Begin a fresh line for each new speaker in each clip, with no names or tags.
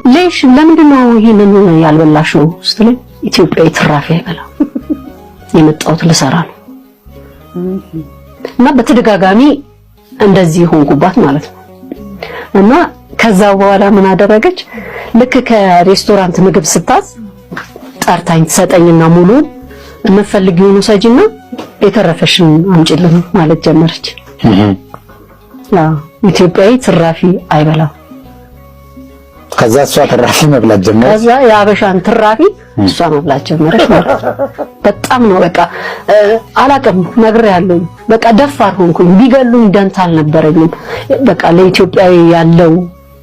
ليش ለምንድነው ይሄንን ያልበላሽው ስትለኝ ኢትዮጵያዊ ትራፊ አይበላ የመጣሁት ልሰራ ነው እና በተደጋጋሚ እንደዚህ ሆንኩባት ማለት ነው እና ከዛ በኋላ ምን አደረገች ልክ ከሬስቶራንት ምግብ ስታዝ ጠርታኝ ተሰጠኝና ሙሉ እንፈልጊው ነው ሰጂና የተረፈሽን አምጪልን ማለት ጀመረች ኢትዮጵያዊ ትራፊ አይበላ
ከዛ እሷ ትራፊ መብላት ጀመረች
ከዛ ያበሻን ትራፊ እሷ መብላት ጀመረች ማለት በጣም ነው በቃ አላቀም ነገር ያለው በቃ ደፋር ሆንኩኝ ቢገሉኝ ደንታ አልነበረኝም በቃ ለኢትዮጵያዊ ያለው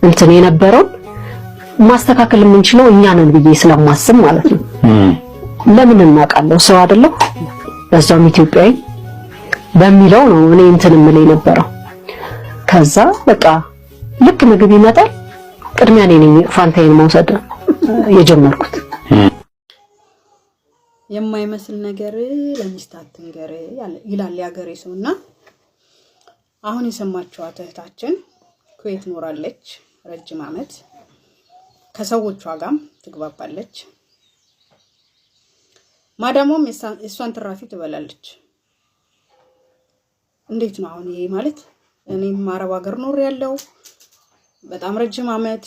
እንትን የነበረው ማስተካከል የምንችለው እኛ ነን ብዬ ስለማስብ ማለት ነው ለምን እናቃለው ሰው አይደለም በዛም ኢትዮጵያዊ በሚለው ነው እኔ እንትን ምለይ ነበረው ከዛ በቃ ልክ ምግብ ይመጣል ቅድሚያ ነኝ ፋንታዬን መውሰድ የጀመርኩት
የማይመስል ነገር ለሚስታትንገር ይላል ያገሬ ሰውና አሁን የሰማችኋት እህታችን ኩዌት ኖራለች ረጅም አመት ከሰዎቿ ጋርም ትግባባለች ማዳሞም እሷን ትራፊ ትበላለች እንዴት ነው አሁን ይሄ ማለት እኔም ማረብ ሀገር ኖር ያለው በጣም ረጅም አመት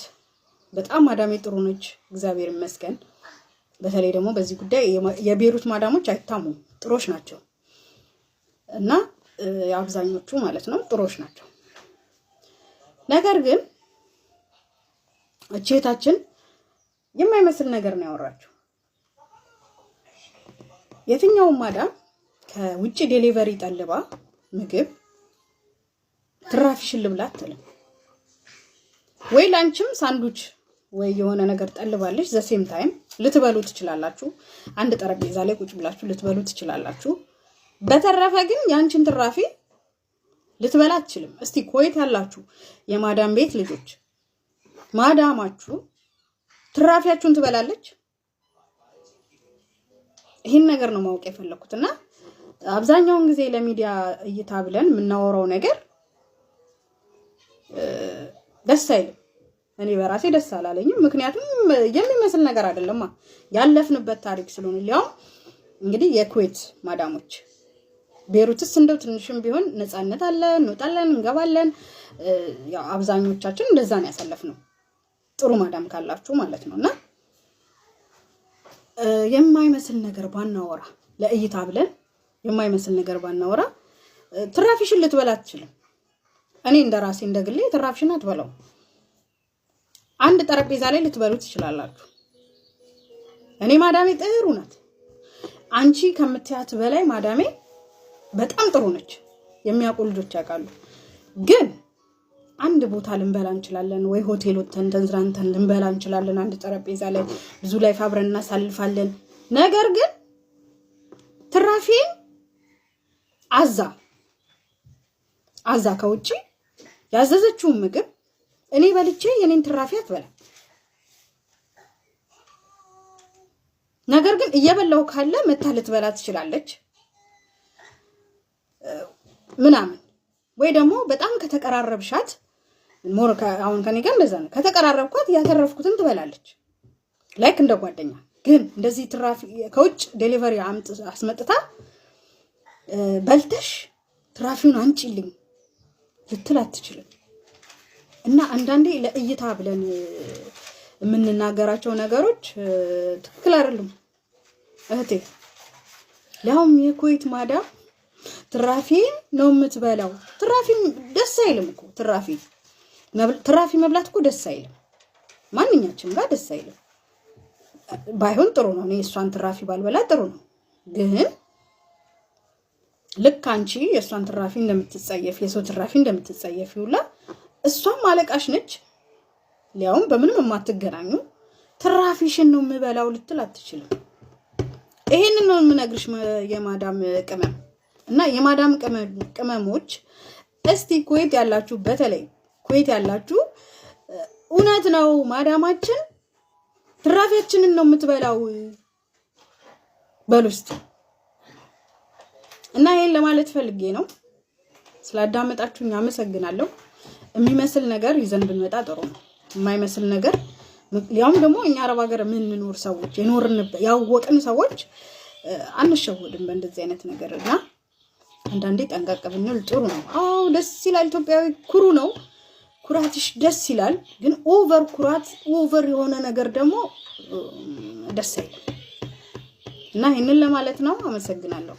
በጣም ማዳሜ ጥሩ ነች እግዚአብሔር ይመስገን በተለይ ደግሞ በዚህ ጉዳይ የቤሩት ማዳሞች አይታሙ ጥሮሽ ናቸው እና አብዛኞቹ ማለት ነው ጥሮሽ ናቸው ነገር ግን እቺታችን የማይመስል ነገር ነው ያወራቸው የትኛው ማዳም ከውጪ ዴሊቨሪ ጠልባ ምግብ ትራፊሽን ልብላት ተለ ወይ ላንቺም ሳንዱች ወይ የሆነ ነገር ጠልባለሽ ዘ ሴም ታይም ልትበሉ ትችላላችሁ አንድ ጠረጴዛ ላይ ቁጭ ብላችሁ ልትበሉ ትችላላችሁ በተረፈ ግን ያንቺን ትራፊ ልትበላ አትችልም እስቲ ኮይት ያላችሁ የማዳም ቤት ልጆች ማዳማችሁ ትራፊያችሁን ትበላለች ይሄን ነገር ነው ማወቅ የፈለኩትና አብዛኛውን ጊዜ ለሚዲያ እይታ ብለን ምናወራው ነገር ደስ አይልም እኔ በራሴ ደስ አላለኝም ምክንያቱም የሚመስል ነገር አይደለማ ያለፍንበት ታሪክ ስለሆነ ሊያው እንግዲህ የኩዌት ማዳሞች ቤሩትስ እንደው ትንሽም ቢሆን ነፃነት አለ እንወጣለን እንገባለን ያው አብዛኞቻችን እንደዛ ነው ያሳለፍነው ጥሩ ማዳም ካላችሁ ማለት ነውና የማይመስል ነገር ባናወራ ለእይታ ብለን የማይመስል ነገር ባናወራ ትራፊሽን ልትበላ አትችልም እኔ እንደራሴ እንደግሌ ትራፊሽን አትበላው አንድ ጠረጴዛ ላይ ልትበሉ ትችላላችሁ እኔ ማዳሜ ጥሩ ናት አንቺ ከምትያት በላይ ማዳሜ በጣም ጥሩ ነች የሚያውቁ ልጆች ያውቃሉ ግን አንድ ቦታ ልንበላ እንችላለን ወይ ሆቴል ወተን ተንዝራንተን ልንበላ እንችላለን አንድ ጠረጴዛ ላይ ብዙ ላይ አብረን እናሳልፋለን ነገር ግን ትራፊ አዛ ከውጪ ያዘዘችው ምግብ እኔ በልቼ የኔን ትራፊ አትበላ ነገር ግን እየበላው ካለ መታ ልትበላ ትችላለች ምናምን ወይ ደግሞ በጣም ከተቀራረብሻት ሞርካ አሁን ከኔ ጋር እንደዛ ነው ከተቀራረብኳት ያተረፍኩትን ትበላለች ላይክ እንደ ጓደኛ ግን እንደዚህ ትራፊ ከውጭ ዴሊቨሪ አስመጥታ በልተሽ ትራፊውን አንቺልኝ ልትላት ትችላል እና አንዳንዴ ለእይታ ብለን የምንናገራቸው ነገሮች ትክክል አይደሉም እህቴ ለሁም የኩዌት ማዳም ትራፊ ነው የምትበላው ትራፊ ደስ አይልም እኮ ትራፊ መብላት እኮ ደስ አይልም ማንኛችንም ጋር ደስ አይልም ባይሆን ጥሩ ነው እኔ እሷን ትራፊ ባልበላ ጥሩ ነው ግን ልክ አንቺ የእሷን ትራፊ እንደምትጸየፍ የሰው ትራፊ እንደምትጸየፍ ይውላ እሷም ማለቃሽ ነች ሊያውም በምንም የማትገናኙ ትራፊሽን ነው የምበላው ልትል አትችልም ይሄንን ነው የምነግርሽ የማዳም ቅመም እና የማዳም ቅመሞች እስቲ ኩዌት ያላችሁ በተለይ ኩዌት ያላችሁ እውነት ነው ማዳማችን ትራፊያችንን ነው የምትበላው በሉስቲ እና ይሄን ለማለት ፈልጌ ነው ስላዳመጣችሁኝ አመሰግናለሁ የሚመስል ነገር ይዘን ብንመጣ ጥሩ ነው የማይመስል ነገር ያውም ደግሞ እኛ አረብ ሀገር ምን እንኖር ሰዎች ያወቅን ሰዎች አንሸወድም በእንደዚህ አይነት ነገርና አንዳንዴ ጠንቀቅ ብንል ጥሩ ነው። አዎ ደስ ይላል። ኢትዮጵያዊ ኩሩ ነው። ኩራትሽ ደስ ይላል። ግን ኦቨር የሆነ ነገር ደግሞ ደስ አይልም እና ይሄንን ለማለት ነው። አመሰግናለሁ።